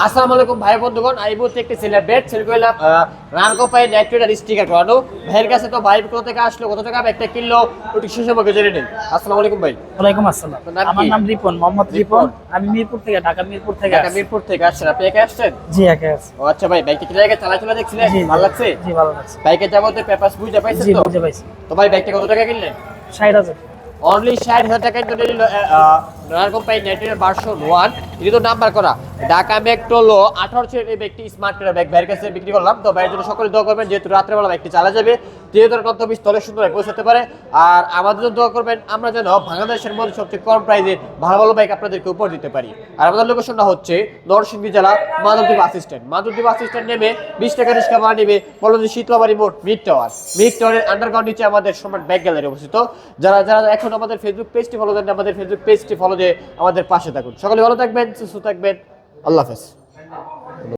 আসসালামু আলাইকুম ভাই বন্ধুগণ, এই মুহূর্তে একটি সেলের বেড সেল করলাম রানকো পাই নাইট্রেট স্টিকার করানো। ভাইয়ের কাছে তো ভাই কোথা থেকে আসলো, কত টাকা একটা কিনলো, ওটি শেষে আমাকে জেনে নিন। আসসালামু আলাইকুম ভাই। ওয়ালাইকুম আসসালাম। আমার নাম রিপন, মোহাম্মদ রিপন। আমি মিরপুর থেকে, ঢাকা মিরপুর থেকে ঢাকা মিরপুর থেকে আসছেন। আপনি একা আসছেন? জি, একা আছি। ও আচ্ছা ভাই, বাইকটা কি জায়গায় চালা দেখছিলেন? ভালো লাগছে? জি, ভালো লাগছে। বাইকের যাবতীয় পেপারস বুঝতে পাইছেন জি, তো? বুঝতে পাইছি। তো ভাই বাইকটা কত টাকা কিনলেন? 60,000। অনলি 60,000 টাকায় তো নিল রানকো পাই নাইট্রেট ভার্সন 1। এটা তো নাম্বার করা ঢাকা মেট্রোলো 18 এই ব্যক্তি স্মার্ট কার্ড ব্যাগ ভাইয়ের কাছে বিক্রি করলাম। তো ভাইয়ের জন্য সকলে দোয়া করবেন, যেহেতু রাত্রেবেলা বাইকটি চালা যাবে, যেহেতু গন্তব্যস্থলে সুন্দর পৌঁছাতে পারে। আর আমাদের জন্য দোয়া করবেন, আমরা যেন বাংলাদেশের মধ্যে সবচেয়ে কম প্রাইসে ভালো ভালো বাইক আপনাদেরকে উপহার দিতে পারি। আর আমাদের লোকেশনটা হচ্ছে নরসিংদী জেলা Madhabdi bus stand. Madhabdi bus stand নেমে 20 টাকা রিক্সা ভাড়া নেবে, বলুন যে শীতলাবাড়ি মোড় মিড টাওয়ারের আন্ডারগ্রাউন্ড নিচে আমাদের সম্রাট ব্যাগ গ্যালারি অবস্থিত। যারা যারা এখন আমাদের ফেসবুক পেজটি ফলো দেন, আমাদের ফেসবুক পেজটি ফলো দিয়ে আমাদের পাশে থাকুন। সকলে ভালো থাকবেন, সুস্থ থাকবেন। আল্লাহ হাফেজ।